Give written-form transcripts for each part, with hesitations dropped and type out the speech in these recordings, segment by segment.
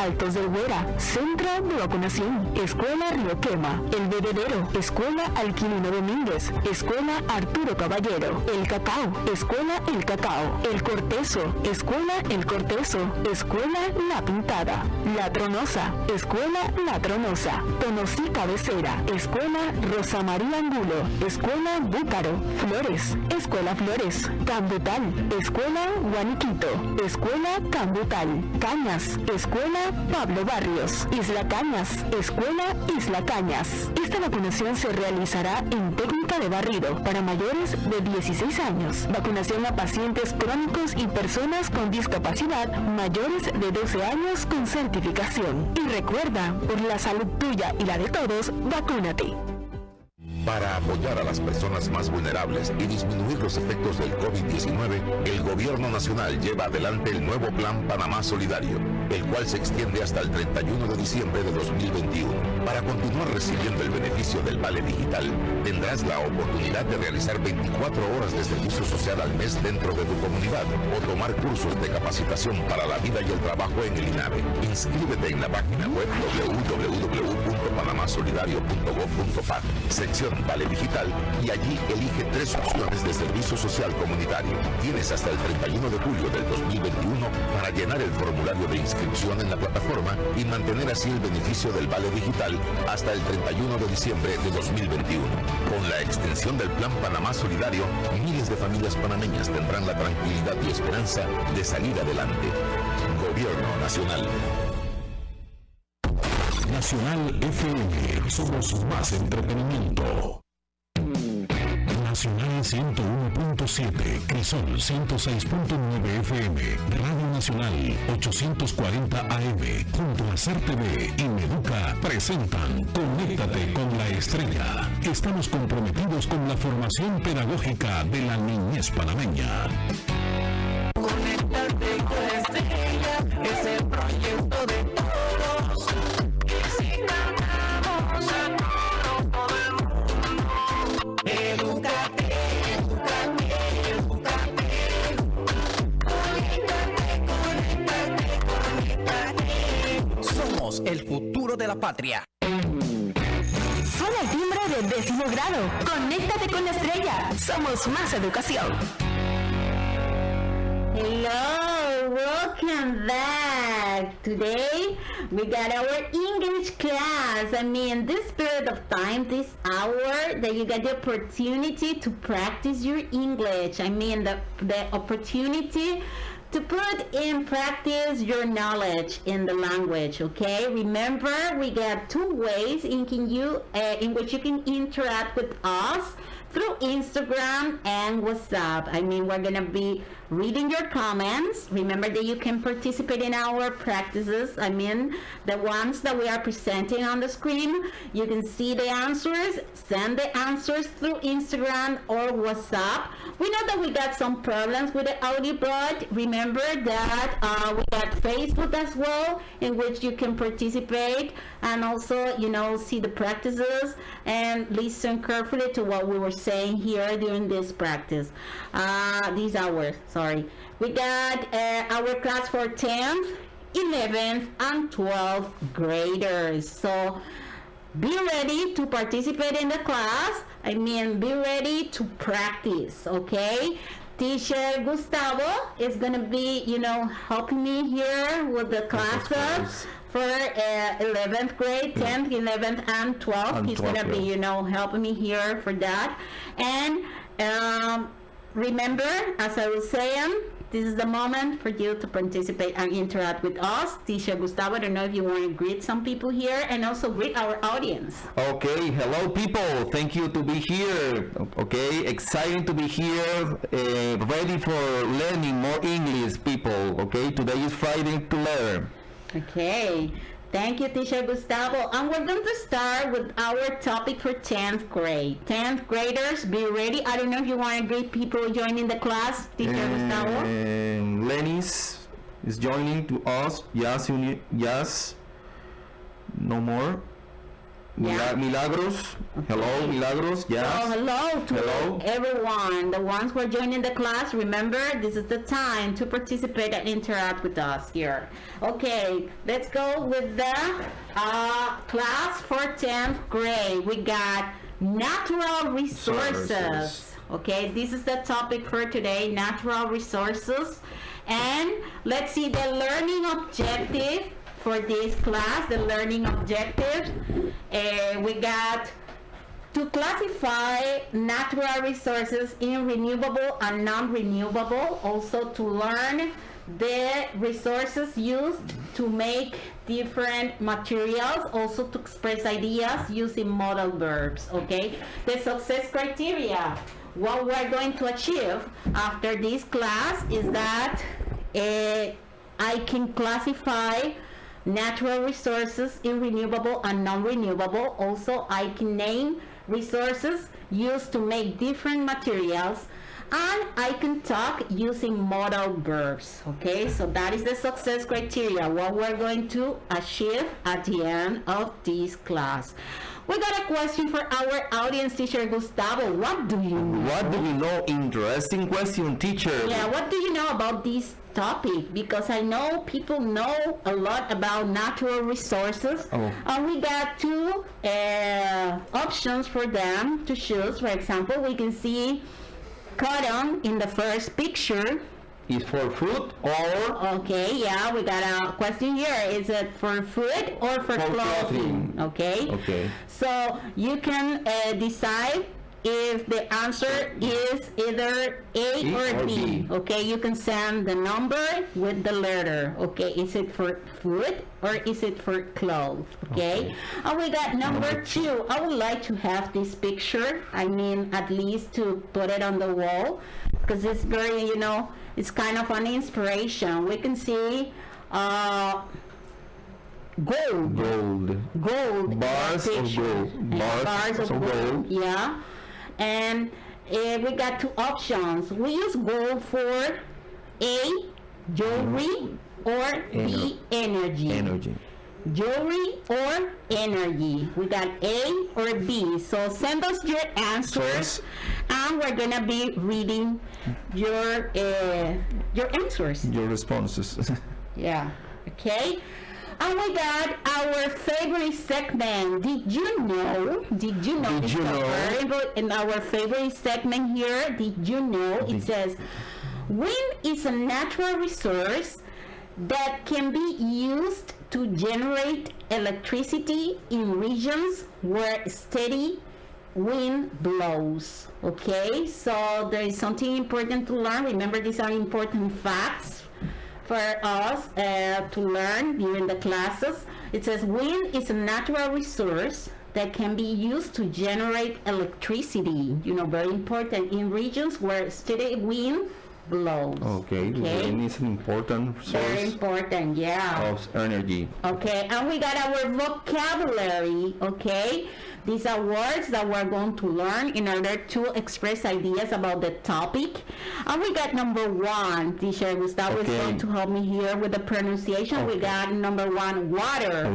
Altos del Güera, Centro de Vacunación, Escuela Río Quema, El Bebedero, Escuela Alquilino Domínguez, Escuela Arturo Caballero, El Cacao, Escuela El Cacao, El Cortezo, Escuela El Cortezo, Escuela La Pintada, La Tronosa, Escuela La Tronosa, Tonosí Cabecera, Escuela Rosa María Angulo, Escuela Búcaro, Flores, Escuela Flores, Cambutal, Escuela Guaniquito, Escuela Cambutal, Cañas, Escuela Pablo Barrios, Isla Cañas, Escuela Isla Cañas. Esta vacunación se realizará en técnica de barrido para mayores de 16 años, vacunación a pacientes crónicos y personas con discapacidad mayores de 12 años con certificación. Y recuerda, por la salud tuya y la de todos, vacúnate. Para apoyar a las personas más vulnerables y disminuir los efectos del COVID-19, el Gobierno Nacional lleva adelante el nuevo Plan Panamá Solidario, el cual se extiende hasta el 31 de diciembre de 2021. Para continuar recibiendo el beneficio del Vale Digital, tendrás la oportunidad de realizar 24 horas de servicio social al mes dentro de tu comunidad o tomar cursos de capacitación para la vida y el trabajo en el INAVE. Inscríbete en la página web www.panamasolidario.gov.pa, sección Vale Digital, y allí elige 3 opciones de servicio social comunitario. Tienes hasta el 31 de julio del 2021 para llenar el formulario de inscripción en la plataforma y mantener así el beneficio del Vale Digital hasta el 31 de diciembre de 2021. Con la extensión del Plan Panamá Solidario, miles de familias panameñas tendrán la tranquilidad y esperanza de salir adelante. Gobierno Nacional. Nacional FM, somos más entretenimiento. Nacional 101.7, Crisol 106.9 FM, Radio Nacional 840 AM, junto a SER TV y Meduca presentan Conéctate con la Estrella. Estamos comprometidos con la formación pedagógica de la niñez panameña. Conéctate con la Estrella, es el proyecto de todos. El futuro de la patria. Suena el timbre de 10º grado. Conéctate con la Estrella. Somos más educación. Hello, welcome back. Today we got our English class. This period of time, this hour that you get the opportunity to practice your English. The opportunity to put in practice your knowledge in the language, okay? Remember, we got 2 ways in which you can interact with us through Instagram and WhatsApp. We're gonna be reading your comments. Remember that you can participate in our practices. The ones that we are presenting on the screen. You can see the answers, send the answers through Instagram or WhatsApp. We know that we got some problems with the audio, but remember that we got Facebook as well, in which you can participate and also, see the practices and listen carefully to what we were saying here during this practice. These hours, sorry. We got our class for 10th, 11th, and 12th graders. So be ready to participate in the class. Be ready to practice, okay? Teacher Gustavo is going to be, helping me here with the classes for 11th grade, 10th, 11th, and 12th. He's going to be, helping me here for that. And remember, as I was saying, this is the moment for you to participate and interact with us. Teacher Gustavo, I don't know if you want to greet some people here and also greet our audience. Okay, hello people. Thank you to be here. Okay, exciting to be here. Ready for learning more English, people. Okay, today is Friday to learn. Okay. Thank you, Teacher Gustavo. And we're going to start with our topic for 10th grade. 10th graders, be ready. I don't know if you want to greet people joining the class, Teacher Gustavo. Lenis is joining to us. Yes, no more. Milagros. Okay. Hello, Milagros. Yes. So hello to everyone. The ones who are joining the class, remember, this is the time to participate and interact with us here. Okay, let's go with the class for 10th grade. We got natural resources. Okay, this is the topic for today, natural resources. And let's see the learning objective for this class, the learning objective. We got to classify natural resources in renewable and non-renewable, also to learn the resources used to make different materials, also to express ideas using modal verbs, okay? The success criteria. What we're going to achieve after this class is that I can classify natural resources in renewable and non-renewable. Also, I can name resources used to make different materials, and I can talk using modal verbs. Okay, so that is the success criteria, what we're going to achieve at the end of this class. We got a question for our audience, teacher Gustavo. What do you know? What do you know? Interesting question, teacher. Yeah, what do you know about this topic? Because I know people know a lot about natural resources. And we got two options for them to choose. For example, we can see cotton in the first picture. Is for food or? Okay, yeah, we got a question here. Is it for food or for clothing? Okay. Okay. So you can decide if the answer is either A or B. Okay, you can send the number with the letter. Okay, is it for food or is it for clothes? Okay. And we got number 2. I would like to have this picture. I mean, at least to put it on the wall, because it's very, it's kind of an inspiration. We can see gold. Bars of gold. Bars of gold. Yeah. And we got two options. We use gold for A, jewelry, or B, energy. Jewelry or energy. We got A or B. So send us your answers, and we're gonna be reading your answers. Your responses. Yeah. Okay. And we got our favorite segment. Did you know? In our favorite segment here, did you know? It says, wind is a natural resource that can be used to generate electricity in regions where steady wind blows. Okay, so there is something important to learn. Remember, these are important facts for us to learn during the classes. It says wind is a natural resource that can be used to generate electricity. Very important in regions where steady wind blows. Okay. Wind is an important source. Very important, yeah. Of energy. Okay, and we got our vocabulary. Okay. These are words that we're going to learn in order to express ideas about the topic. And we got number 1. Teacher Gustavo is going to help me here with the pronunciation. Okay. We got number 1, water.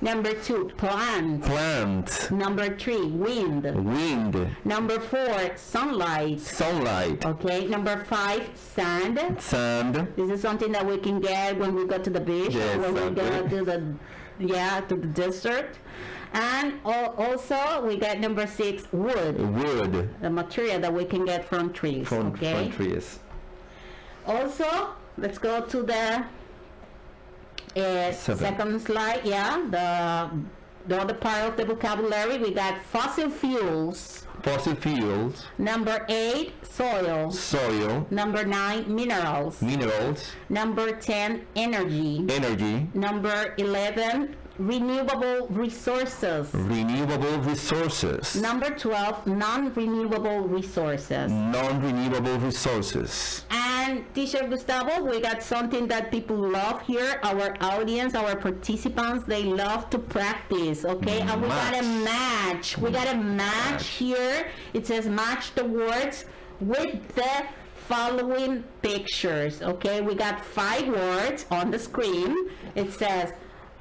Number 2, plant. Number 3, wind. Number 4, sunlight. Okay. Number 5, sand. This is something that we can get when we go to the beach, or when we go to the desert. And also we got number 6, wood. The material that we can get from trees. From trees. Also, let's go to the second slide. Yeah, the other part of the vocabulary. We got fossil fuels. Number 8, soil. Number 9, minerals. Number 10, energy. Number 11, renewable resources. Number 12, non-renewable resources. And teacher Gustavo, we got something that people love here. Our audience, our participants, they love to practice. Okay, and we got a match. Here. It says match the words with the following pictures. Okay, we got 5 words on the screen. It says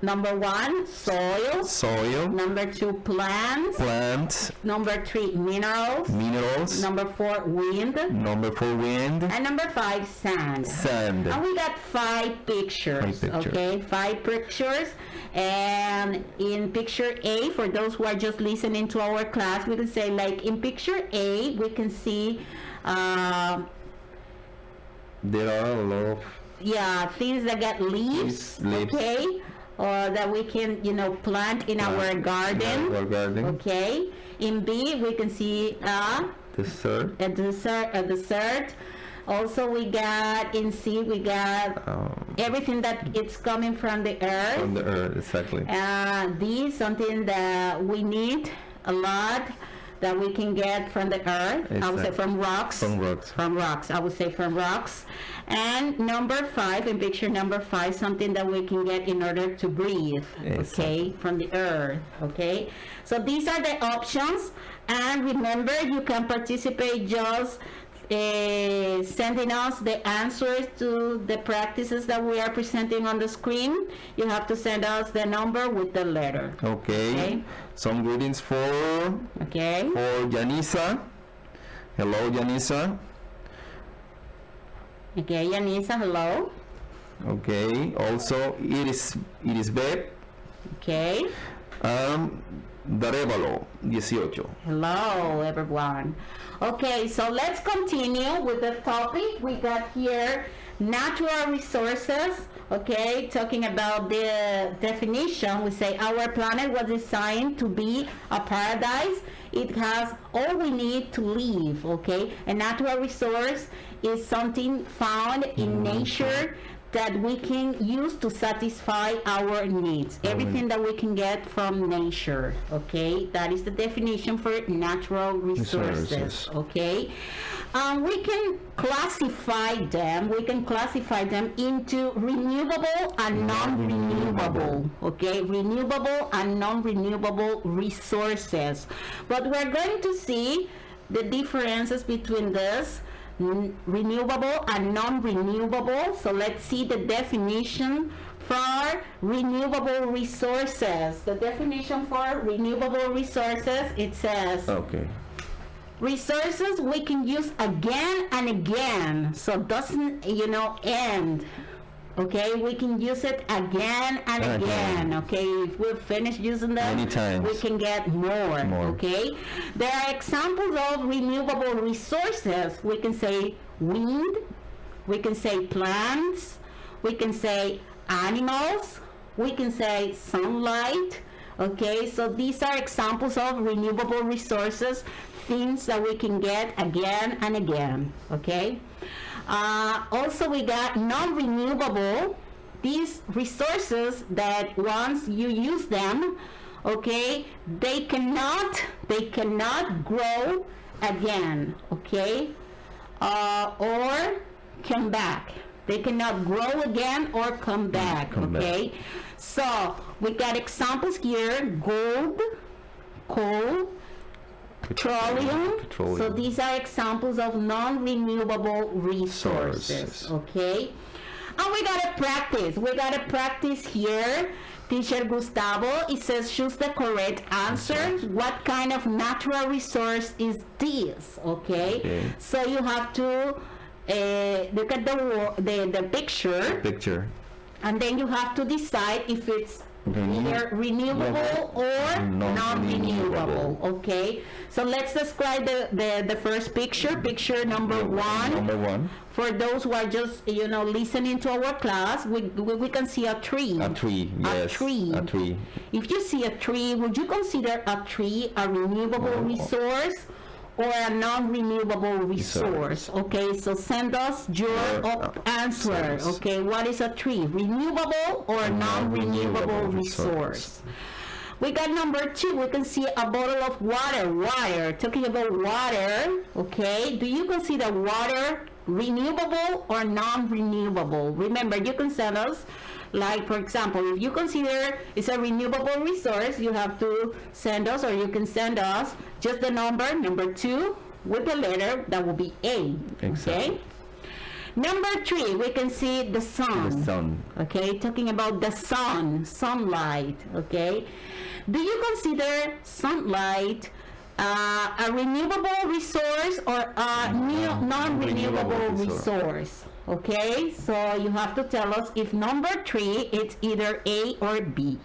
Number 1, soil. Soil. Number 2, plants. Plants. Number 3, minerals. Minerals. Number 4, wind. Number 4, wind. And number 5, sand. Sand. And we got 5 pictures. Okay, 5 pictures. And in picture A, for those who are just listening to our class, we can say, like, in picture A, we can see there are a lot of things that get leaves. Okay, or that we can, plant in our garden. Okay. In B, we can see dessert. A dessert. Also, we got in C, we got everything that it's coming from the earth. From the earth, exactly. D, something that we need a lot, that we can get from the earth. Exactly. I would say from rocks. From rocks. I would say from rocks. And number 5, in picture number 5, something that we can get in order to breathe. Exactly. Okay, from the earth. Okay. So these are the options. And remember, you can participate just sending us the answers to the practices that we are presenting on the screen. You have to send us the number with the letter. Okay. Some greetings for Janisa. Hello, Janisa. Okay, Janisa, hello. Okay. Also, it is Beb. Okay. Darevalo, 18. Hello, everyone. Okay, so let's continue with the topic. We got here natural resources. Okay, talking about the definition, we say our planet was designed to be a paradise. It has all we need to live. Okay, a natural resource is something found in nature that we can use to satisfy our needs. Everything that we can get from nature. Okay, that is the definition for natural resources. Okay, we can classify them. We can classify them into renewable and non-renewable. Okay, renewable and non-renewable resources. But we're going to see the differences between this. Renewable and non-renewable. So let's see the definition for renewable resources. The definition for renewable resources, it says, resources we can use again and again, so it doesn't end. Okay, we can use it again and again. Okay, if we finish using them, we can get more. Okay, there are examples of renewable resources. We can say wind, we can say plants, we can say animals, we can say sunlight. Okay, so these are examples of renewable resources, things that we can get again and again. Okay. Also, we got non-renewable, these resources that once you use them, okay, they cannot grow again, okay, or come back. They cannot grow again or come back, okay. So we got examples here: gold, coal, petroleum. So these are examples of non-renewable resources. Okay, and we gotta practice. We gotta practice here. Teacher Gustavo, it says choose the correct answer. What kind of natural resource is this? Okay. So you have to look at the picture, and then you have to decide if it's either renewable or non-renewable. Okay, so let's describe the first picture. Picture number one. For those who are just listening to our class, we can see a tree. A tree. If you see a tree, would you consider a tree a renewable resource or a non-renewable resource? Okay, so send us your answer. Okay, what is a tree? Renewable or non-renewable resource? We got number 2. We can see a bottle of water. Talking about water, okay, do you consider water renewable or non-renewable? Remember, you can send us, like, for example, if you consider it's a renewable resource, you have to send us, or you can send us just the number 2 with the letter that will be A. Exactly. Okay. Number 3, we can see the sun. The sun. Okay, talking about the sun, sunlight. Okay, do you consider sunlight a renewable resource or a non-renewable resource? Okay, so you have to tell us if number 3 it's either A or B.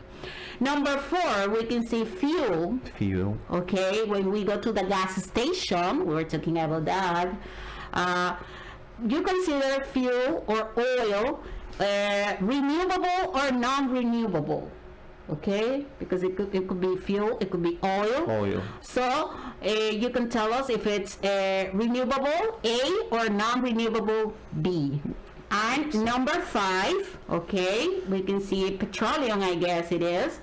Number 4, we can see fuel. Fuel. Okay, when we go to the gas station, we were talking about that. You consider fuel or oil renewable or non-renewable? Okay, because it could be fuel, it could be oil. So you can tell us if it's renewable A or non-renewable B. And number 5, okay, we can see petroleum, I guess it is.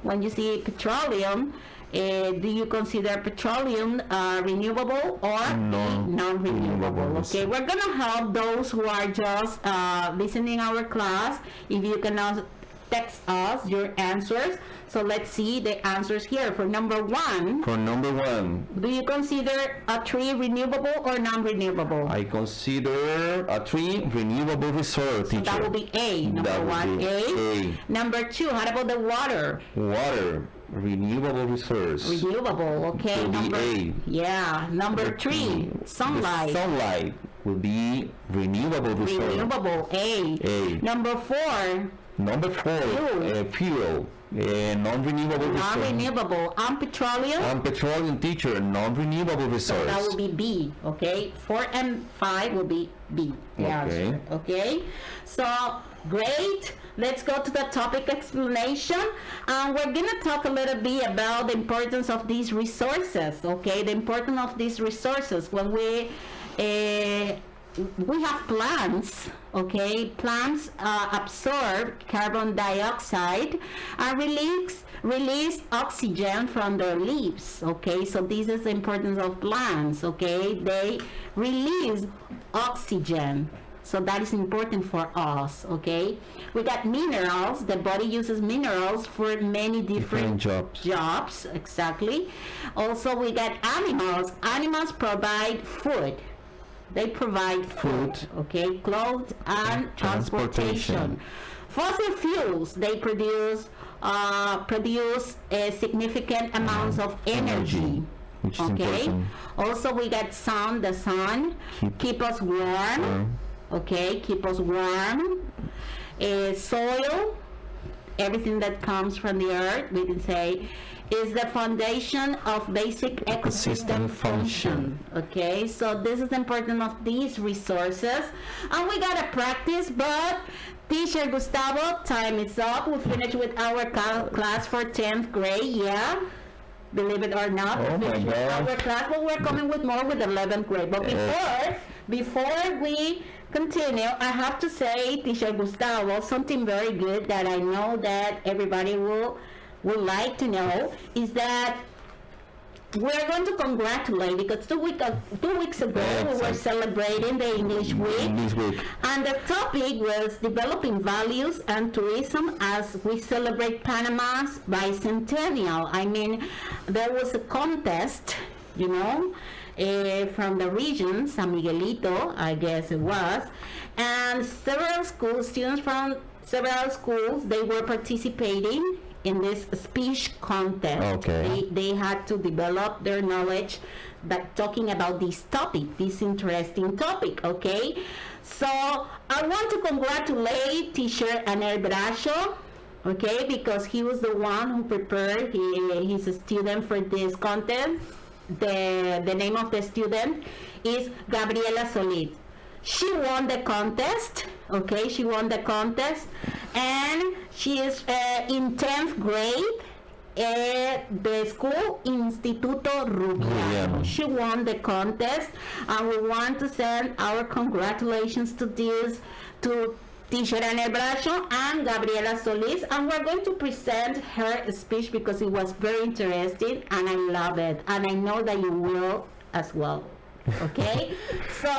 When you see petroleum, do you consider petroleum renewable or non-renewable? Okay, we're gonna help those who are just listening our class. If you cannot text us your answers. So let's see the answers here. For number 1. For number 1. Do you consider a tree renewable or non-renewable? I consider a tree renewable resource, teacher. So that will be A. Number 1, A. Number 2, how about the water? Water, renewable resource. Renewable, okay. Number A. Yeah. Number 3, sunlight. The sunlight will be renewable resource. Renewable, A. Number 4. Number 4, fuel. Non-renewable resource. Non-renewable. And petroleum? And petroleum, teacher, non-renewable resource. So that will be B, okay? 4 and 5 will be B, the answer, okay? So, great. Let's go to the topic explanation. And we're going to talk a little bit about the importance of these resources, okay? The importance of these resources. When we have plants, okay? Plants absorb carbon dioxide and release oxygen from their leaves, okay? So this is the importance of plants, okay? They release oxygen. So that is important for us, okay? We got minerals. The body uses minerals for many different jobs, exactly. Also, we got animals. Animals provide food. They provide food, okay, clothes and transportation. Fossil fuels, they produce significant amounts of energy, which is okay. important. Also, we got sun. The sun keep us warm, okay, keep us warm. Soil, everything that comes from the earth, we can say, is the foundation of basic ecosystem function. Okay, so this is important of these resources, and we gotta practice. But teacher Gustavo, time is up. We finished with our class for 10th grade. Yeah, believe it or not, we finished with our class, but we're coming with more with 11th grade. But before we continue, I have to say, teacher Gustavo, something very good that I know that everybody would like to know is that we're going to congratulate, because 2 weeks ago we were celebrating the English Week, and the topic was developing values and tourism as we celebrate Panama's bicentennial. I mean, there was a contest, you know, from the region, San Miguelito, I guess it was, and several students from several schools, they were participating in this speech contest. Okay. They had to develop their knowledge that talking about this topic, this interesting topic, okay? So I want to congratulate teacher Anel Bracho, okay, because he was the one who prepared his student for this contest. The name of the student is Gabriela Solis. She won the contest, okay, she won the contest, and she is in 10th grade at the school Instituto Rubiano. She won the contest, and we want to send our congratulations to teacher Anel Bracho and Gabriela Solis, and we're going to present her speech because it was very interesting, and I love it, and I know that you will as well. Okay, so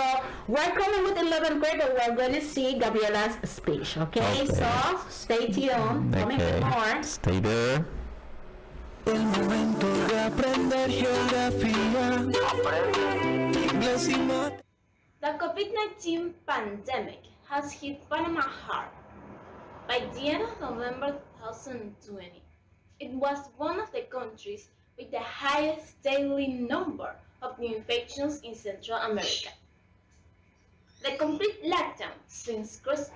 we're coming with 11th grade, but we're going to see Gabriela's speech. Okay, so stay tuned. Coming with more. Stay there. El momento de aprender geografía, inglés y matemáticas. The COVID-19 pandemic has hit Panama hard. By the end of November 2020, it was one of the countries with the highest daily number of new infections in Central America. The complete lockdown since Christmas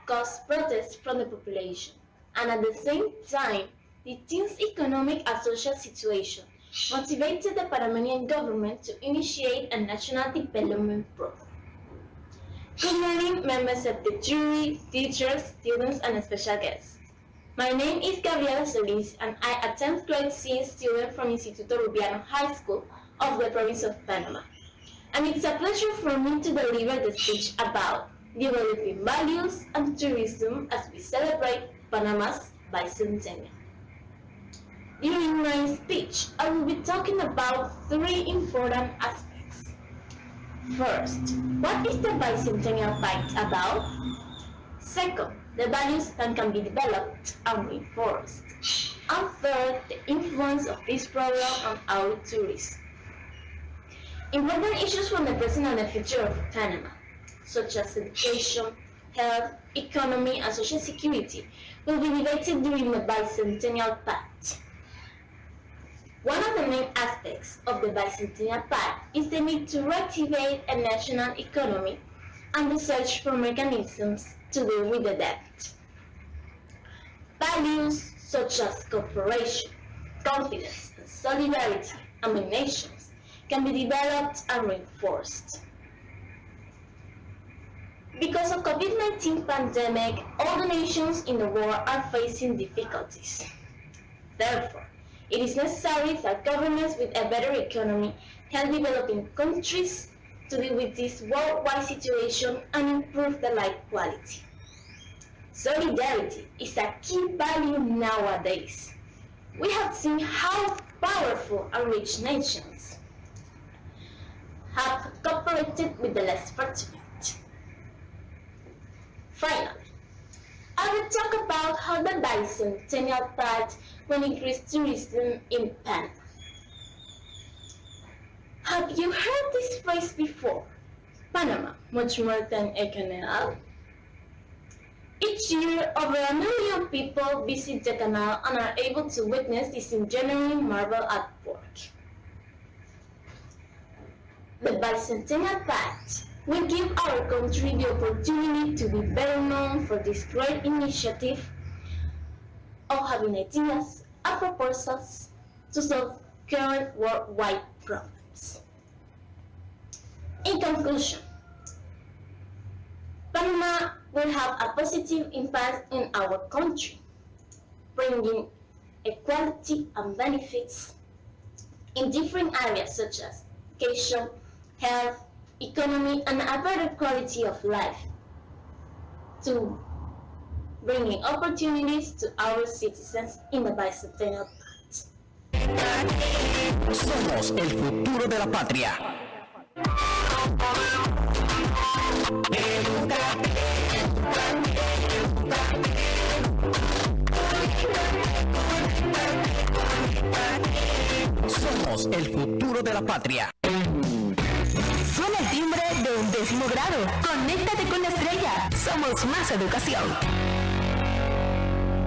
caused protests from the population, and at the same time, the tense economic and social situation motivated the Panamanian government to initiate a national development program. Good morning, members of the jury, teachers, students, and special guests. My name is Gabriela Solis, and I am a 10th grade C student from Instituto Rubiano High School of the province of Panama. And it's a pleasure for me to deliver the speech about developing values and tourism as we celebrate Panama's bicentennial. During my speech, I will be talking about three important aspects. First, what is the bicentennial pact about? Second, the values that can be developed and reinforced. And third, the influence of this program on our tourism. Important issues from the present and the future of Panama, such as education, health, economy, and social security, will be debated during the bicentennial pact. One of the main aspects of the Bicentennial Pact is the need to reactivate a national economy and the search for mechanisms to deal with the debt. Values such as cooperation, confidence, and solidarity among nations can be developed and reinforced. Because of COVID-19 pandemic, all the nations in the world are facing difficulties. Therefore, it is necessary that governments with a better economy help developing countries to deal with this worldwide situation and improve the life quality. Solidarity is a key value nowadays. We have seen how powerful and rich nations have cooperated with the less fortunate. Finally, I will talk about how the Bicentennial Pact will increase tourism in Panama. Have you heard this phrase before? Panama, much more than a canal. Each year, over 1 million people visit the canal and are able to witness this engineering marvel at work. The Bicentennial Pact will give our country the opportunity to be better known for this great initiative of having ideas and proposals to solve current worldwide problems. In conclusion, Panama will have a positive impact in our country, bringing equality and benefits in different areas such as education, health, economy, and a better quality of life, to bringing opportunities to our citizens in the Bicentennial Pact. Somos el futuro de la patria. Somos el futuro de la patria. Suena el timbre de 11º grado. Conéctate con la estrella. Somos más educación.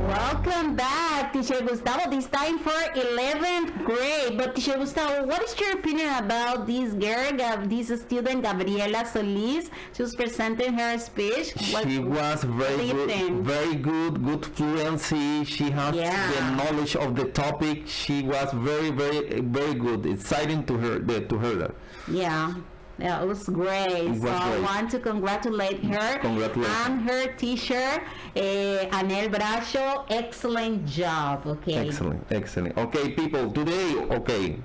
Welcome back, Teacher Gustavo, this time for 11th grade. But Teacher Gustavo, what is your opinion about this girl, this student, Gabriela Solis? She was presenting her speech. She was very good fluency. She has the knowledge of the topic. She was very good. Exciting to her that. Yeah, it was great. I want to congratulate her and her teacher, Anel Bracho. Excellent job. Okay. Excellent. Okay, people, today,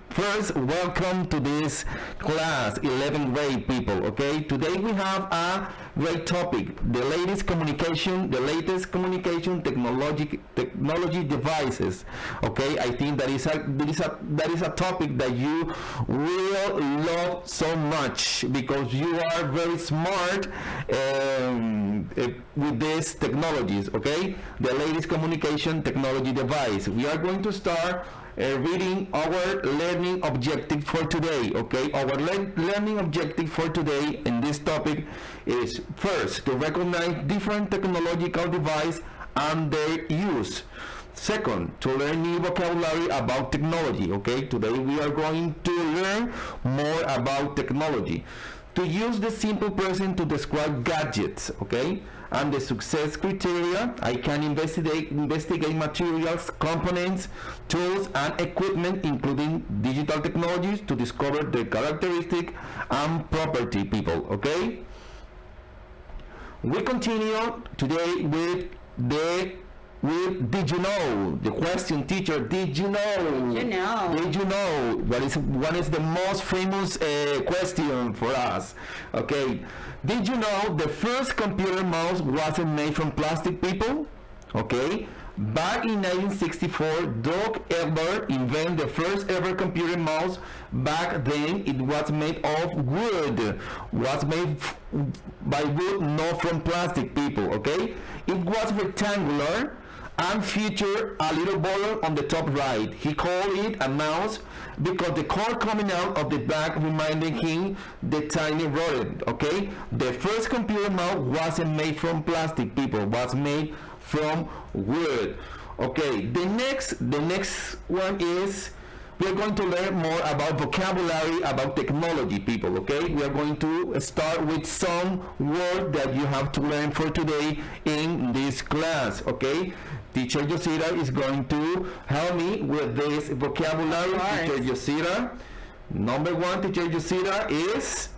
first, welcome to this class, 11th grade people, okay? Today we have a great topic, the latest communication technology devices, okay? I think that is a topic that you will love so much, because you are very smart with these technologies, okay? The latest communication technology device. We are going to start reading our learning objective for today. Okay, our learning objective for today in this topic is first to recognize different technological devices and their use. Second, to learn new vocabulary about technology. Okay, today we are going to learn more about technology. To use the simple present to describe gadgets. Okay, and the success criteria. I can investigate materials, components, tools, and equipment, including digital technologies, to discover the characteristic and property. People. Okay. We continue today with did you know? The question, teacher, did you know? Did you know? Did you know? What is the most famous question for us? Okay. Did you know the first computer mouse wasn't made from plastic, people? Okay. Back in 1964, Doug Elder invented the first ever computer mouse. Back then, it was made of wood. Was made by wood, not from plastic, people. Okay. It was rectangular and featured a little button on the top right. He called it a mouse because the cord coming out of the back reminded him the tiny rodent. Okay, the first computer mouse wasn't made from plastic, people. Was made from wood. Okay, the next one is we're going to learn more about vocabulary about technology, people. Okay, we are going to start with some words that you have to learn for today in this class. Okay, teacher Yosira is going to help me with this vocabulary. Teacher Yosira, number one, teacher Yosira, is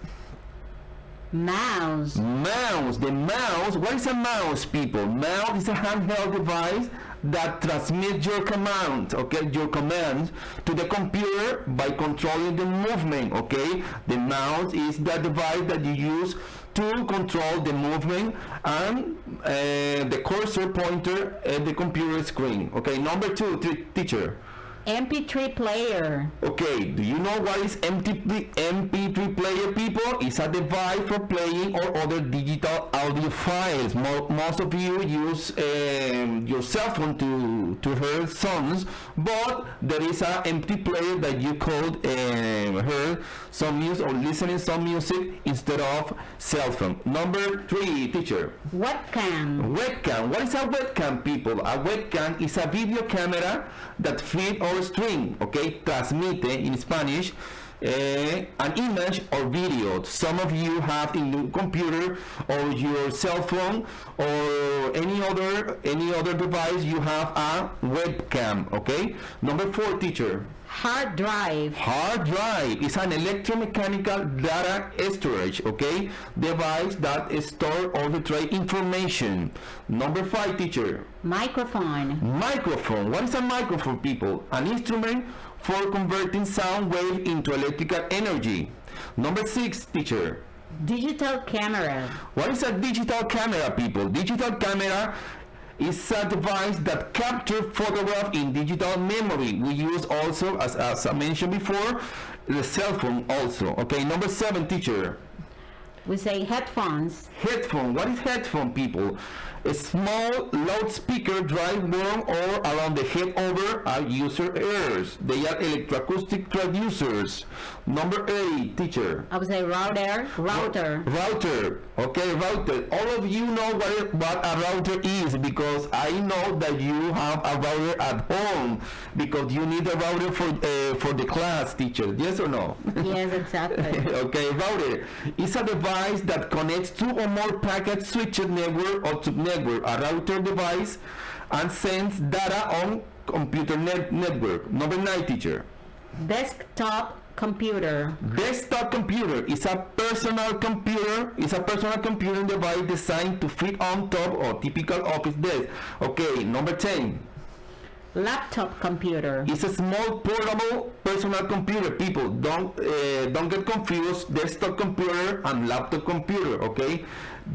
mouse. Mouse. The mouse. What is a mouse, people? Mouse is a handheld device that transmits your command, okay, your commands to the computer by controlling the movement. Okay, the mouse is the device that you use to control the movement and the cursor pointer at the computer screen. Okay, number two, teacher. MP3 player. Okay, do you know what is MP3 player, people? It's a device for playing or other digital audio files. Most of you use your cell phone to hear songs, but there is a MP player that you could hear some music or listening some music instead of cell phone. Number three, teacher. Webcam. Webcam. What is a webcam, people? A webcam is a video camera that feeds or stream, okay, transmite in Spanish, an image or video. Some of you have in your computer or your cell phone or any other device, you have a webcam. Okay. Number four, teacher. Hard drive. Hard drive is an electromechanical data storage, okay, device that stores or retrieves information. Number five, teacher. Microphone. Microphone. What is a microphone, people? An instrument for converting sound wave into electrical energy. Number six, teacher. Digital camera. What is a digital camera, people? Digital camera is a device that captures photographs in digital memory. We use also, as I mentioned before, the cell phone also. Okay, number seven, teacher. We say headphones. Headphone. What is headphone, people? A small loudspeaker drive warm or around the head over a user ears. They are electroacoustic traducers. Number eight, teacher. I would say router. Router. Okay, router. All of you know what a router is, because I know that you have a router at home because you need a router for the class, teacher. Yes or no? Yes, exactly. Okay, router is a device that connects two or more packet switched network or subnetwork. A router device and sends data on computer network. Number nine, teacher. Desktop computer. Desktop computer is a personal computer. It's a personal computing device designed to fit on top of typical office desk. Okay, number 10. Laptop computer. It's a small portable personal computer. People don't get confused. Desktop computer and laptop computer. Okay,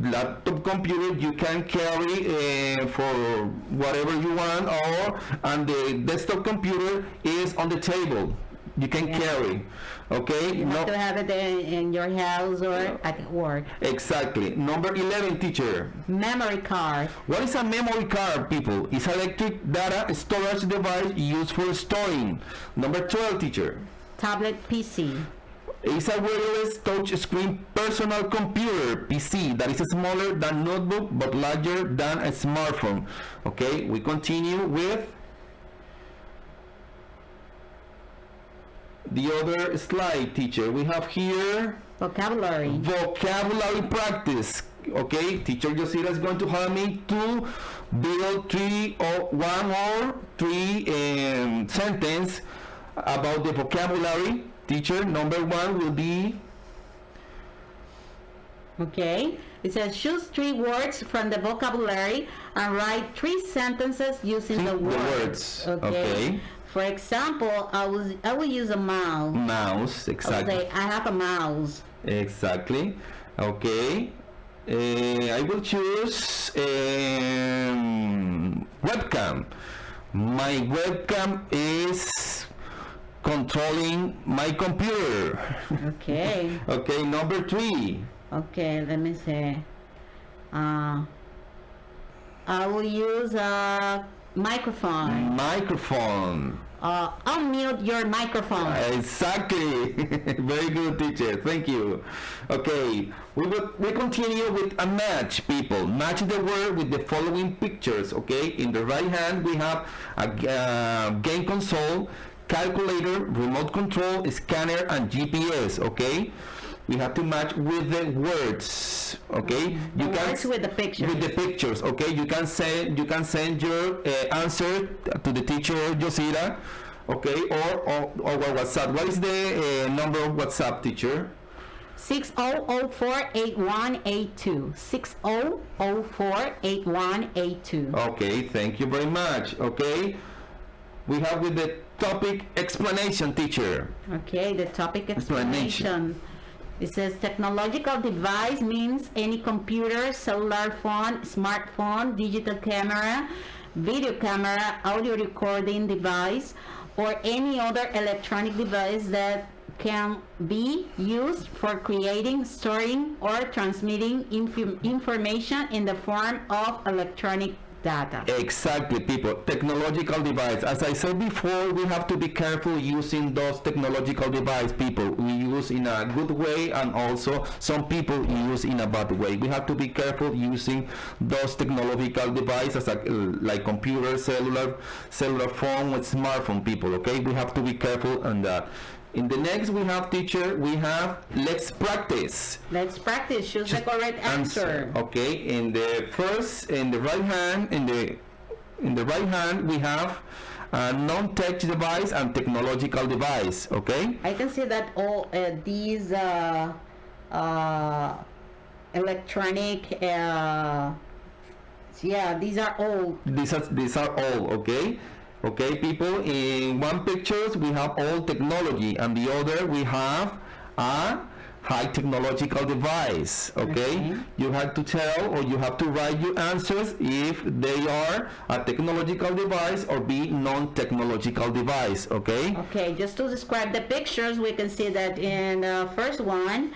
laptop computer you can carry for whatever you want, and the desktop computer is on the table. You can carry. Okay. You have to have it in your house or at work. Exactly. Number 11, teacher. Memory card. What is a memory card, people? It's an electric data storage device used for storing. Number 12, teacher. Tablet PC. It's a wireless touch screen personal computer PC that is smaller than notebook but larger than a smartphone. Okay, we continue with the other slide, teacher. We have here vocabulary practice. Okay, teacher Yosira is going to help me to build one or three sentence about the vocabulary. Teacher, number 1 will be... Okay, it says choose 3 words from the vocabulary and write 3 sentences using the words. Okay. For example, I will use a mouse. Mouse, exactly. I'll say, I have a mouse. Exactly. Okay. I will choose webcam. My webcam is controlling my computer. Okay. Okay, number 3. Okay, let me see. I will use a microphone. Microphone. Unmute your microphone. Exactly. Very good, teacher. Thank you. Okay, we continue with a match, people. Match the word with the following pictures. Okay, in the right hand we have a game console, calculator, remote control, scanner, and GPS. Okay, we have to match with the words. Okay, Words with the pictures. With the pictures. Okay, you can send your answer to the teacher Yosira. Okay, or WhatsApp. What is the number of WhatsApp, teacher? 60048182. 60048182. Okay, thank you very much. Okay, we have with the topic explanation, teacher. Okay, the topic explanation. It says technological device means any computer, cellular phone, smartphone, digital camera, video camera, audio recording device, or any other electronic device that can be used for creating, storing, or transmitting information in the form of electronic data. Exactly, people. Technological device. As I said before, we have to be careful using those technological devices, people. We use in a good way, and also some people use in a bad way. We have to be careful using those technological devices like computer, cellular phone, with smartphone, people. Okay, we have to be careful on that. In the next we have, teacher, we have let's practice. Let's practice. Choose the correct answer. Okay, in the right hand we have a non-tech device and technological device. Okay, I can see that all these electronic these are all. These are all. Okay, people, in one pictures we have all technology, and the other we have a high technological device. Okay, you have to tell, or you have to write your answers if they are a technological device or be non-technological device. Okay, just to describe the pictures, we can see that in the first one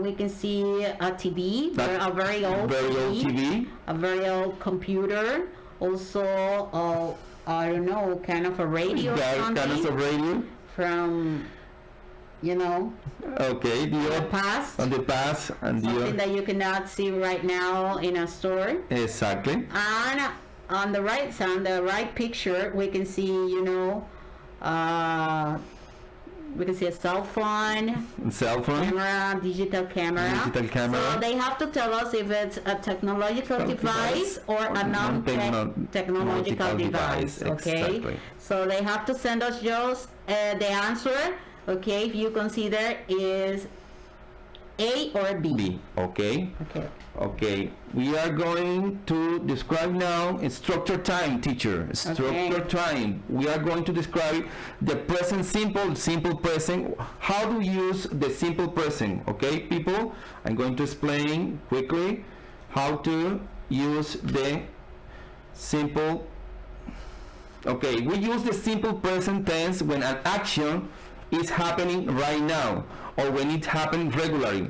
we can see a TV, a very old TV, a very old computer, also I don't know, kind of a radio or something. Kind of a radio. From, Okay, the past. On the past. And something that you cannot see right now in a store. Exactly. And on the right side, the right picture, we can see, we can see a cell phone, camera, digital camera. So they have to tell us if it's a technological device or a non-technological device. Okay, exactly. So they have to send us just the answer. Okay, if you consider is A or B. Okay. We are going to describe now structure time, teacher. Structure time. We are going to describe the present simple present. How to use the simple present. Okay, people. I'm going to explain quickly how to use the simple. Okay, we use the simple present tense when an action it's happening right now, or when it's happening regularly.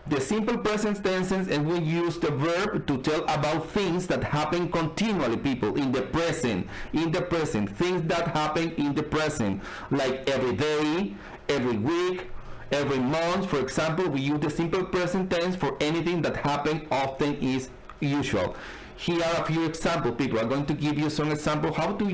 The simple present tenses, and we use the verb to tell about things that happen continually, people, in the present, things that happen in the present, like every day, every week, every month. For example, we use the simple present tense for anything that happens often is usual. Here are a few examples, people. I'm going to give you some examples. How do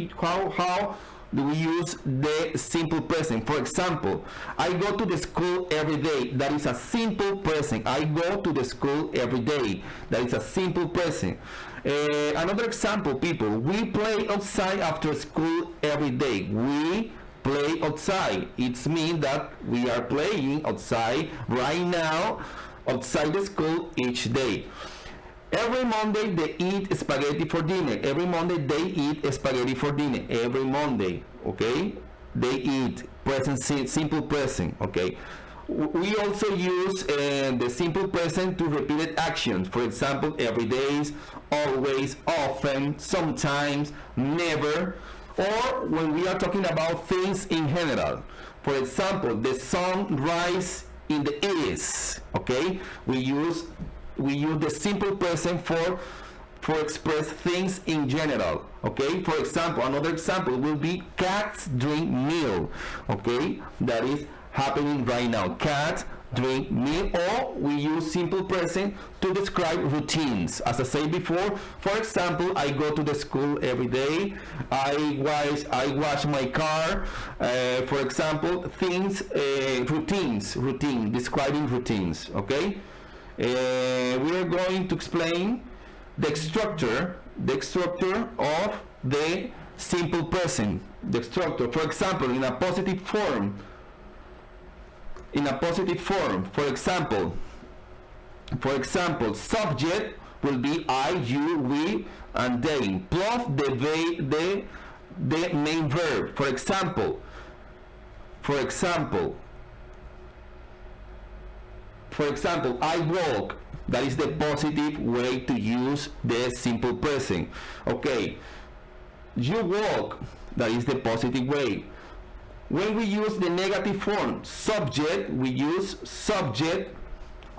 we use the simple present? For example, I go to the school every day. That is a simple present. I go to the school every day. That is a simple present. Another example, people. We play outside after school every day. We play outside. It means that we are playing outside right now, outside the school each day. Every Monday they eat spaghetti for dinner. Every Monday they eat spaghetti for dinner. Every Monday, okay? They eat present, simple present, okay? We also use the simple present to repeated actions. For example, every day, always, often, sometimes, never, or when we are talking about things in general. For example, the sun rises in the east, okay? We use the simple present for express things in general, okay? For example, another example will be cats drink milk, okay? That is happening right now. Cats drink milk. Or we use simple present to describe routines. As I said before, for example, I go to the school every day. I wash my car. For example, things, routine, describing routines, okay? We are going to explain the structure of the simple present. The structure, for example, in a positive form. For example, subject will be I, you, we, and they, plus the main verb. For example, I walk. That is the positive way to use the simple present. Okay, you walk. That is the positive way. When we use the negative form, subject, we use subject,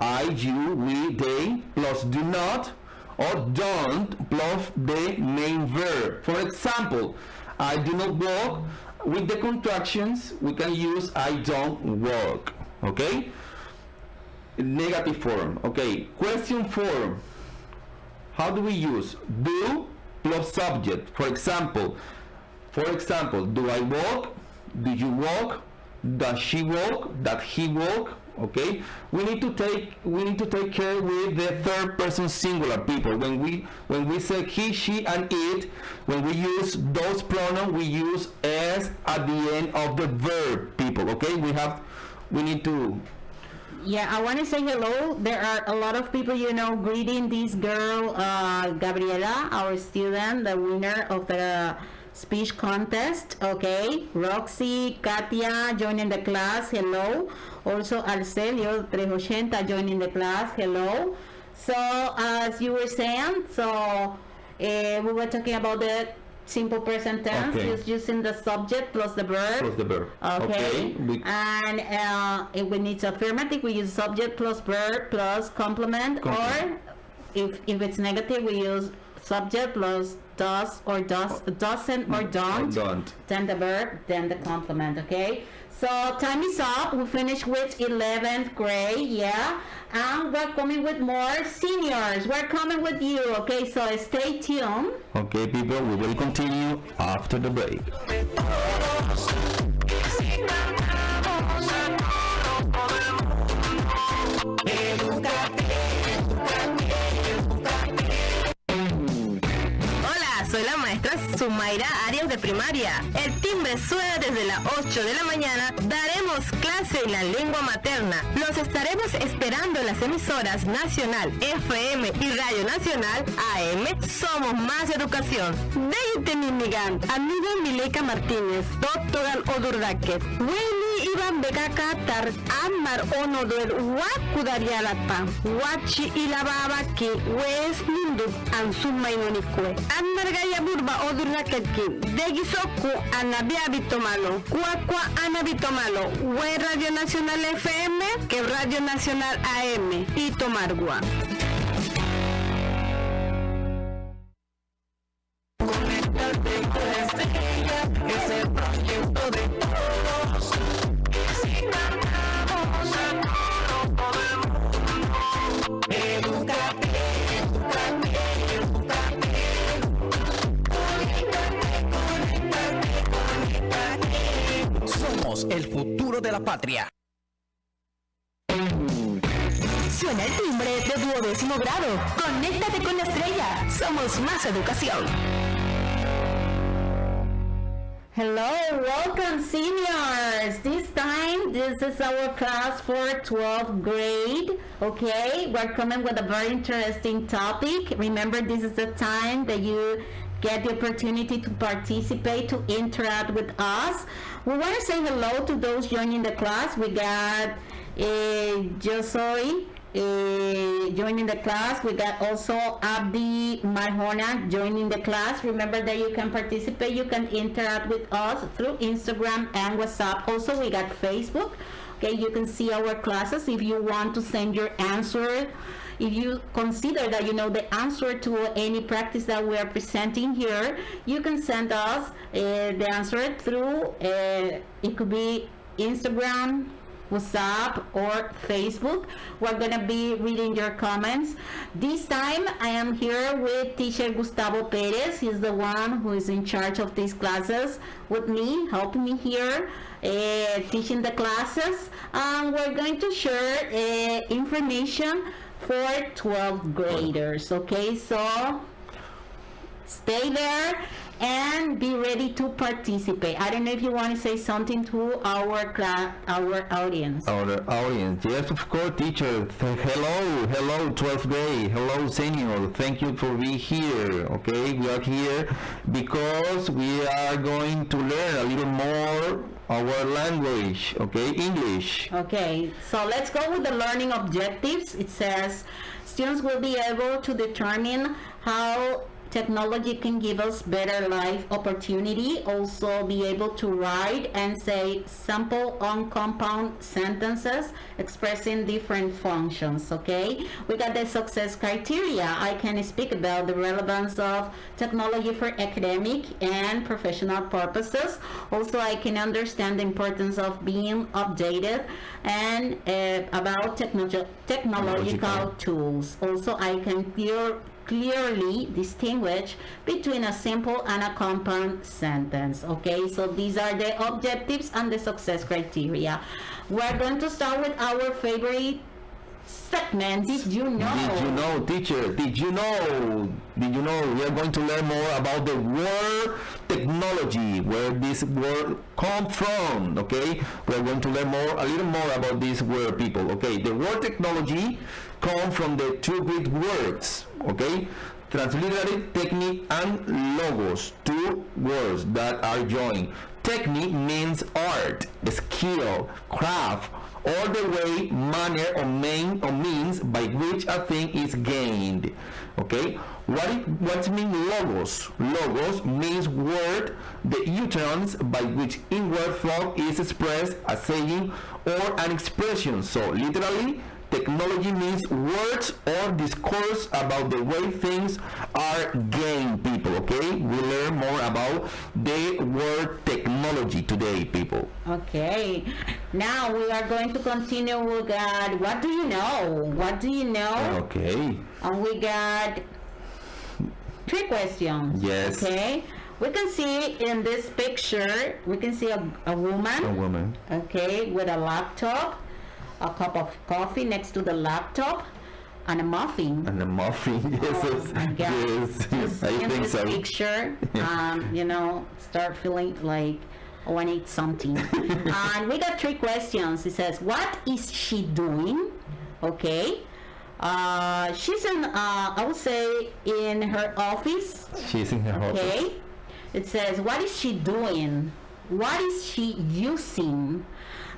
I, you, we, they, plus do not, or don't, plus the main verb. For example, I do not walk. With the contractions, we can use I don't walk. Okay? Negative form. Okay. Question form. How do we use do plus subject? For example, do I walk? Do you walk? Does she walk? Does he walk? Okay. We need to take care with the third person singular, people. When we say he, she, and it, when we use those pronouns, we use s at the end of the verb, people. Okay. We need to. Yeah, I want to say hello. There are a lot of people, greeting this girl, Gabriela, our student, the winner of the speech contest. Okay, Roxy, Katia joining the class. Hello. Also, Arcelio 380 joining the class. Hello. So, as you were saying, we were talking about the simple present tense, just using the subject plus the verb. Okay. And if we need affirmative, we use subject plus verb plus complement. Or if it's negative, we use subject plus does or doesn't or don't. Then the verb, then the complement. Okay. So time is up. We finished with 11th grade, yeah, and we're coming with more seniors. We're coming with you, okay? So stay tuned. Okay, people, we will continue after the break. Soy la maestra Sumaira Arias de primaria. El timbre suena desde las 8 de la mañana. Daremos clase en la lengua materna. Los estaremos esperando en las emisoras Nacional FM y Radio Nacional AM. Somos más educación. Deite mi migan. Amiga Mileka Martínez. Doctoral Odurdaket. Wendy iban bekaka tar amar ono del wakudarialapa. Wachi ilababa ki wes mundu ansumainonikwe. Anargaya burba odurraketki. Degisoku anabiabitomalo. Cuacua anabitomalo. We Radio Nacional FM que Radio Nacional AM. Y Tomargua. Conéctate con Estrella, es el proyecto de todos. Enseñamos a todo el mundo. Edúcate, edúcate, edúcate. Conéctate, conéctate. Somos el futuro de la patria. Suena el timbre de 12º grado. Conéctate con la estrella. Somos más educación. Hello, welcome seniors. This time, this is our class for 12th grade. Okay, we're coming with a very interesting topic. Remember, this is the time that you get the opportunity to participate, to interact with us. We want to say hello to those joining the class. We got Josoy joining the class. We got also Abdi Marjona joining the class. Remember that you can participate, you can interact with us through Instagram and WhatsApp. Also, we got Facebook. Okay, you can see our classes. If you want to send your answer, if you consider that you know the answer to any practice that we are presenting here, you can send us the answer through, it could be Instagram, WhatsApp, or Facebook. We're gonna be reading your comments. This time I am here with teacher Gustavo Perez. He's the one who is in charge of these classes with me, helping me here, teaching the classes. We're going to share information for 12th graders. Okay, so stay there and be ready to participate. I don't know if you want to say something to our class, our audience. Our audience, yes, of course, teacher. Hello, 12th grade. Hello, senior. Thank you for being here. Okay, we are here because we are going to learn a little more our language. Okay, English. Okay, so let's go with the learning objectives. It says students will be able to determine how technology can give us better life opportunity. Also be able to write and say simple uncompound sentences expressing different functions. Okay, we got the success criteria. I can speak about the relevance of technology for academic and professional purposes. Also, I can understand the importance of being updated and about technological tools. Also, I can clearly distinguish between a simple and a compound sentence. Okay, so these are the objectives and the success criteria. We're going to start with our favorite segment. Did you know, teacher? Did you know we are going to learn more about the word technology, where this word come from. Okay, we are going to learn a little more about this word, people. Okay, the word technology come from the two Greek words. Okay, transliterated technique and logos, two words that are joined. Technique means art, skill, craft, or the way, manner, or means by which a thing is gained. Okay, what means logos? Logos means word, the utterance by which inward thought is expressed, a saying or an expression. So literally, technology means words or discourse about the way things are gained, people. Okay, we learn more about the word technology today, people. Okay, now we are going to continue. We got what do you know? Okay, and we got 3 questions. Yes. Okay, we can see in this picture, we can see a woman. Okay, with a laptop, a cup of coffee next to the laptop, and a muffin. Yes. Oh my God. Yes. Just I in think this so. picture, start feeling like I want to eat something. And we got 3 questions. It says, what is she doing? Okay. She's in, I would say, in her office. She's in her office. Okay. It says, what is she doing? what is she using?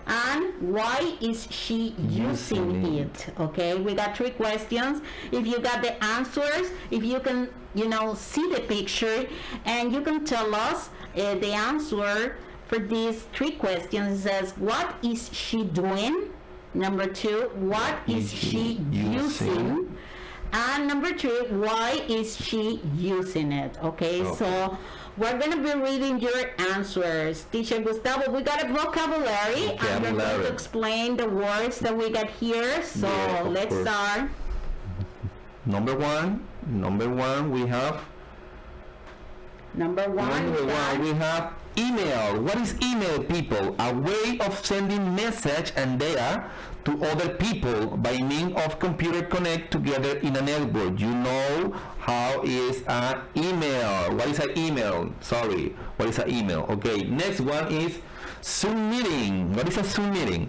And why is she using it? Okay, we got 3 questions. If you got the answers, if you can, see the picture, and you can tell us the answer for these 3 questions. It says, what is she doing? Number 2, what is she using? And number 3, why is she using it? Okay, so we're going to be reading your answers. Teacher Gustavo, we got a vocabulary. And we're going to explain the words that we got here. So let's start. Number one, we have... Number one, we have email. What is email, people? A way of sending message and data to other people by means of computer connect together in a network. You know how is an email. What is an email? Sorry, what is an email? Okay, next one is Zoom meeting. What is a Zoom meeting?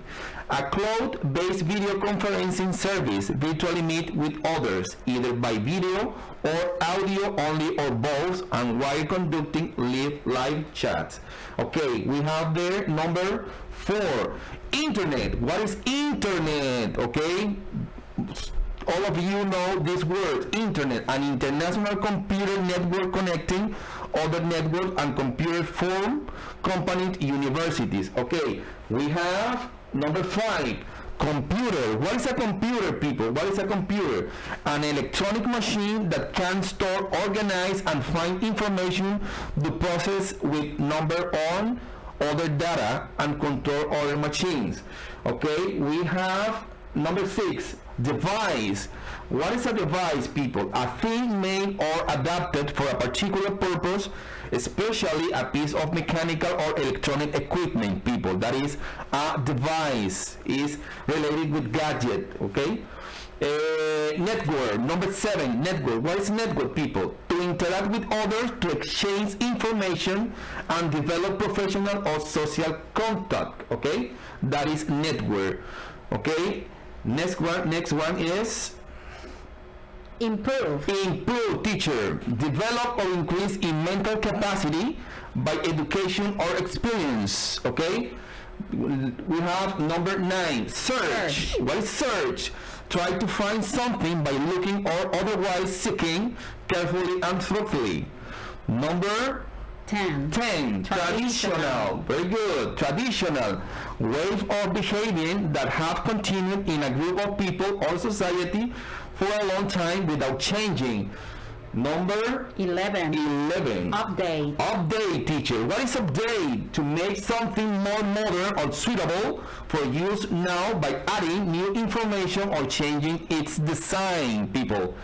A cloud-based video conferencing service virtually meet with others, either by video or audio only or both, and while conducting live chats. Okay, we have there number 4, internet. What is internet? Okay, all of you know this word, internet, an international computer network connecting other networks and computer form component universities. Okay, we have number 5, computer. What is a computer, people? What is a computer? An electronic machine that can store, organize, and find information to process with number on other data and control other machines. Okay, we have number 6, device. What is a device, people? A thing made or adapted for a particular purpose, especially a piece of mechanical or electronic equipment, people. That is, a device is related with gadget. Okay, network. Number 7, network. What is network, people? To interact with others, to exchange information and develop professional or social contact. Okay, that is network. Okay, next one is improve, teacher. Develop or increase in mental capacity by education or experience. Okay, we have number 9, search. What is search? Try to find something by looking or otherwise seeking carefully and thoughtfully. Number 10, traditional. Very good. Traditional ways of behaving that have continued in a group of people or society for a long time without changing. Number 11, update, teacher. What is update? To make something more modern or suitable for use now by adding new information or changing its design, people.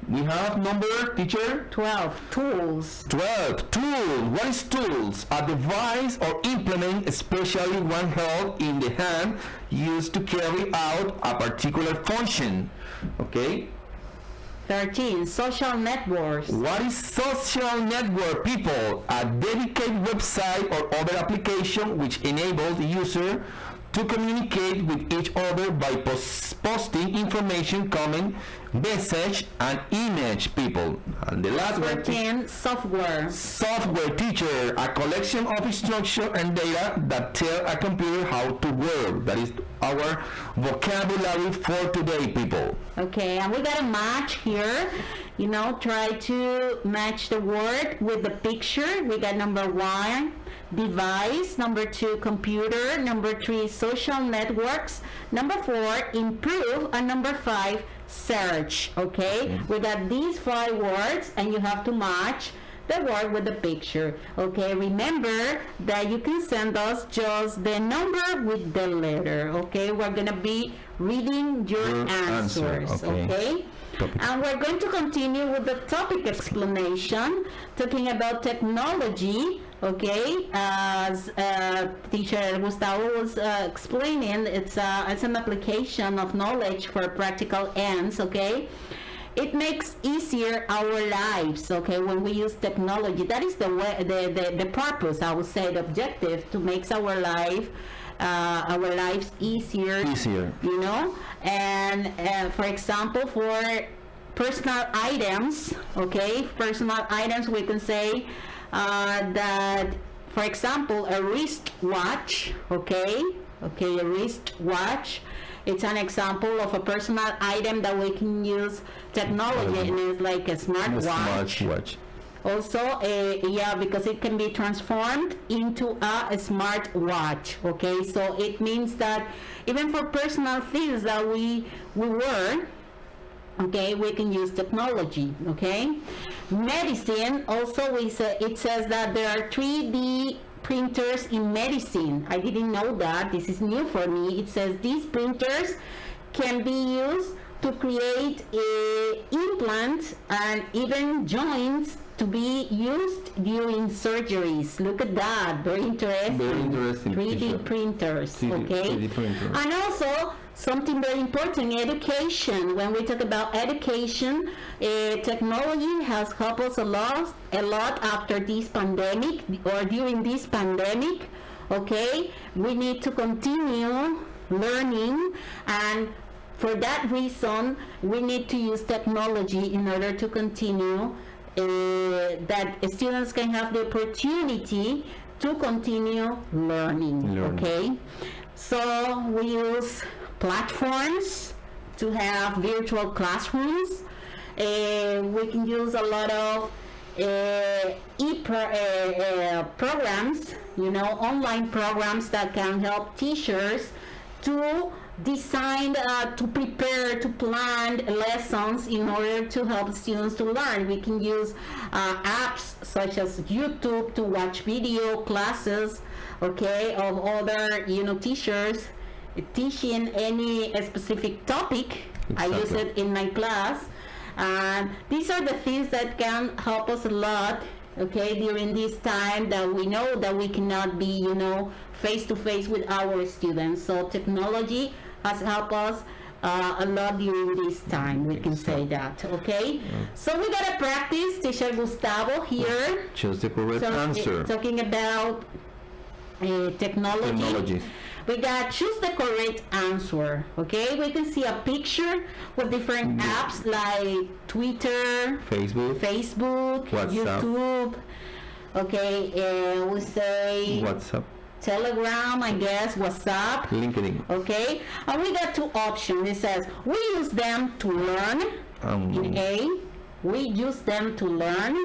We have number, teacher? 12, tools. 12, tools. What is tools? A device or implement, especially one held in the hand, used to carry out a particular function. Okay? 13, social networks. What is social network, people? A dedicated website or other application which enables the user to communicate with each other by posting information, comment, message, and image, people. And the last 14, software. Software, teacher. A collection of instructions and data that tell a computer how to work. That is our vocabulary for today, people. Okay, and we got a match here. Try to match the word with the picture. We got number 1, device. Number 2, computer. Number 3, social networks. Number 4, improve. And number 5, search. Okay, we got these 5 words, and you have to match the word with the picture. Okay, remember that you can send us just the number with the letter. Okay, we're gonna be reading your answers. Okay. And we're going to continue with the topic explanation, talking about technology. Okay, as teacher Gustavo was explaining, it's an application of knowledge for practical ends. Okay, it makes easier our lives. Okay, when we use technology, that is the way, the purpose. I would say the objective, to make our lives easier. And for example, for personal items, we can say that For example, a wristwatch, okay, a wristwatch. It's an example of a personal item that we can use technology, and it's like a smartwatch. Also, because it can be transformed into a smartwatch, okay? So it means that even for personal things that we wear, okay, we can use technology, okay? Medicine, also it says that there are 3D printers in medicine. I didn't know that. This is new for me. It says these printers can be used to create implants and even joints to be used during surgeries. Look at that. Very interesting. 3D printers, okay? 3D printers. And also, something very important, education. When we talk about education, technology has helped us a lot after this pandemic or during this pandemic, okay? We need to continue learning, and for that reason, we need to use technology in order to continue that students can have the opportunity to continue learning. Okay? So we use platforms to have virtual classrooms. We can use a lot of programs, online programs that can help teachers to design, to prepare, to plan lessons in order to help students to learn. We can use apps such as YouTube to watch video classes, okay, of other, teachers teaching any specific topic. Exactly. I use it in my class. And these are the things that can help us a lot, okay, during this time that we know that we cannot be, face to face with our students. So technology has helped us a lot during this time. We can say that, okay? So we gotta practice. Teacher Gustavo here. Choose the correct answer. Talking about technology. We got choose the correct answer, okay? We can see a picture with different apps like Twitter, Facebook, WhatsApp. YouTube, okay, we say WhatsApp, Telegram, I guess, WhatsApp, LinkedIn. Okay, and we got two options. It says we use them to learn. In A, we use them to learn,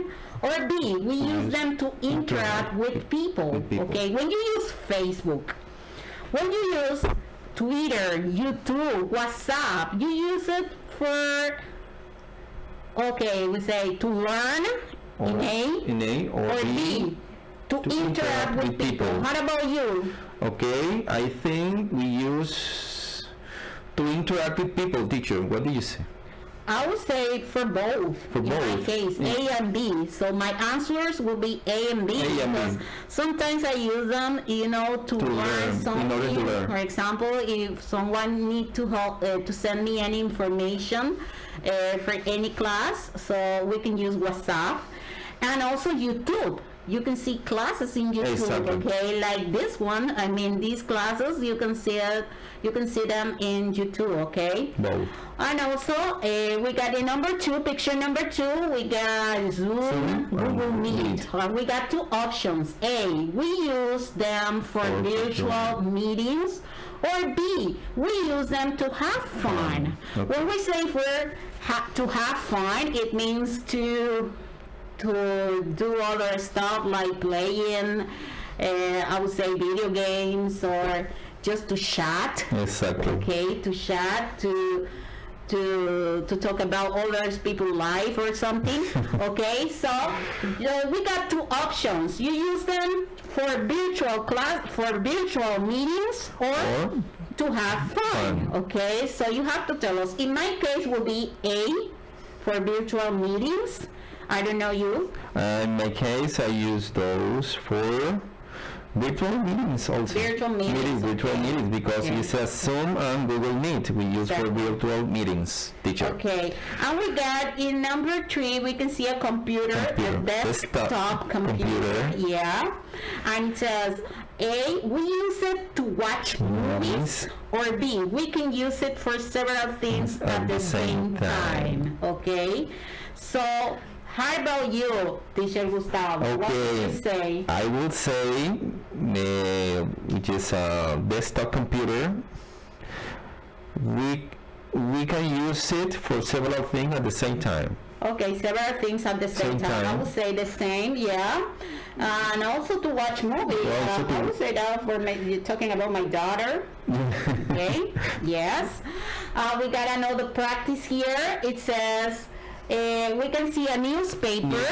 or B, we use them to interact with people. Okay, when you use Facebook, when you use Twitter, YouTube, WhatsApp, you use it for, okay, we say to learn in A, or B, to interact with people. How about you? Okay, I think we use to interact with people. Teacher, what do you say? I would say for both. In my case, A and B. So my answers will be A and B, because sometimes I use them, to learn something. In order to learn. For example, if someone needs to help to send me any information for any class, so we can use WhatsApp, and also YouTube. You can see classes in YouTube, okay? Like this one, I mean, these classes, you can see them in YouTube, okay? Both. And also, we got picture number two, we got Zoom, Google Meet. We got two options. A, we use them for virtual meetings, or B, we use them to have fun. Okay. When we say to have fun, it means to do other stuff like playing, I would say video games, or just to chat. Exactly. Okay, to chat, to talk about other people's life or something. Okay, so we got two options. You use them for virtual meetings, or to have fun. Okay, so you have to tell us. In my case, will be A for virtual meetings. I don't know you. In my case, I use those for virtual meetings also. Virtual meetings. Because it says Zoom and Google Meet. We use for virtual meetings, teacher. Okay. And we got in number 3, we can see a computer. A desktop computer. Yeah. And it says A, we use it to watch movies, or B, we can use it for several things at the same time. Okay. So How about you, Teacher Gustavo? Okay. What would you say? I would say which is a desktop computer. We can use it for several things at the same time. Okay, several things at the same time. I would say the same, yeah. And also to watch movies. I would say that for you're talking about my daughter. Okay, yes. We got another practice here. It says we can see a newspaper.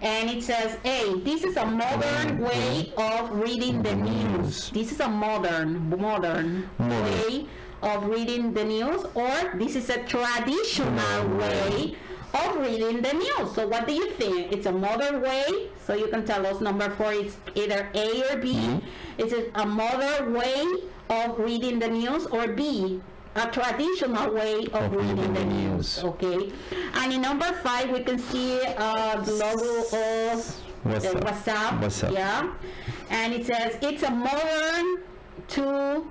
And it says, hey, this is a modern way of reading the news. This is a modern way of reading the news, or this is a traditional way of reading the news. So what do you think? It's a modern way, so you can tell us number 4, it's either A or B. Is it a modern way of reading the news, or B, a traditional way of reading the news? Okay. And in number 5, we can see the logo of WhatsApp. Yeah. And it says it's a modern tool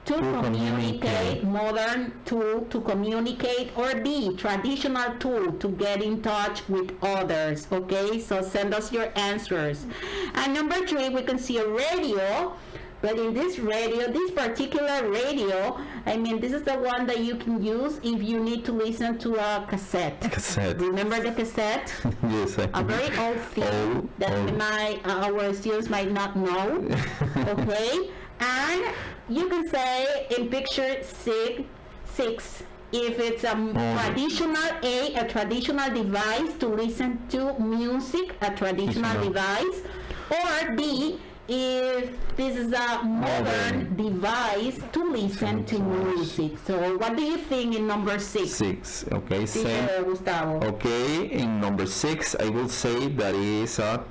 to communicate, modern tool to communicate, or B, traditional tool to get in touch with others. Okay, so send us your answers. And number 3, we can see a radio. But in this particular radio, I mean, this is the one that you can use if you need to listen to a cassette. Remember the cassette? Yes. A very old thing that our students might not know. Okay? And you can say in picture 6, if it's a traditional device to listen to music, a traditional device, or B, if this is a modern device to listen to music. So what do you think in number 6? 6, okay. Gustavo. Okay, in number 6, I will say that is a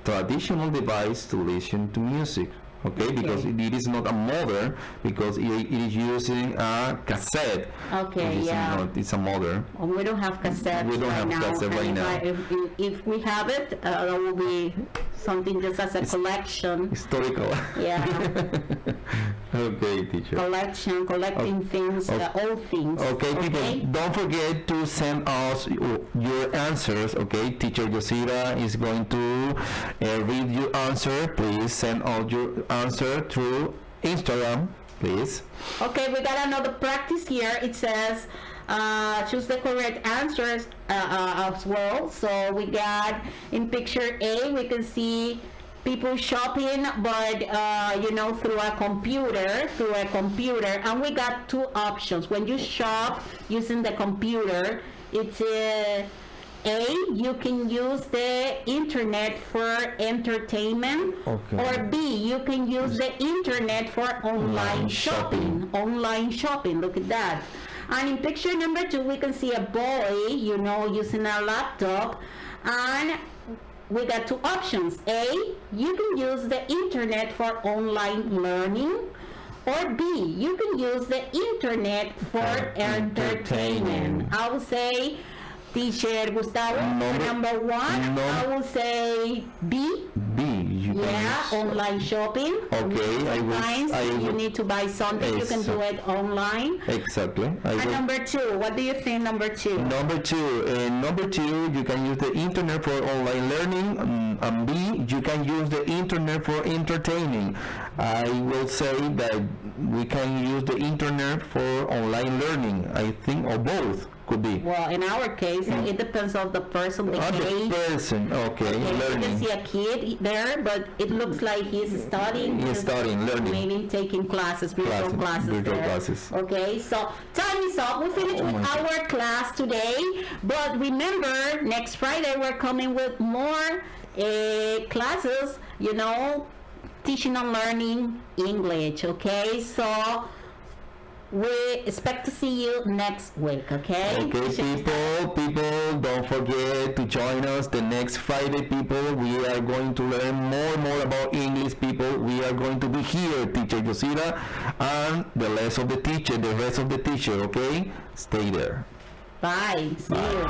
traditional device to listen to music. Okay, because it is not a modern, because it is using a cassette. Okay, yeah. It's a modern. We don't have cassettes right now. If we have it, that will be something just as a collection. Historical. Yeah. Okay, teacher. Collecting things, old things. Okay, people, don't forget to send us your answers. Okay, Teacher Yosira is going to read your answer. Please send out your answer through Instagram, please. Okay, we got another practice here. It says choose the correct answers as well. So we got in picture A, we can see people shopping, but through a computer, and we got 2 options. When you shop using the computer, it's A, you can use the internet for entertainment, or B, you can use the internet for online shopping. Look at that. And in picture number 2, we can see a boy, using a laptop, and we got 2 options. A, you can use the internet for online learning, or B, you can use the internet for entertainment. I would say, Teacher Gustavo, number 1, I will say B. Online shopping. Okay, you need to buy something, you can do it online. Exactly. And number 2, what do you think number 2? Number 2, you can use the internet for online learning, and B, you can use the internet for entertaining. I will say that we can use the internet for online learning, I think, or both. Could be. Well, in our case, it depends on the person, the age. The person, okay, learning. You can see a kid there, but it looks like he's studying. Learning. Maybe taking virtual classes. Okay, so time is up. We finished with our class today, but remember, next Friday we're coming with more classes, teaching and learning English, okay? So we expect to see you next week, okay? Okay, people, don't forget to join us the next Friday, people. We are going to learn more about English, people. We are going to be here, Teacher Yosira, and the rest of the teacher, okay? Stay there. Bye. See you.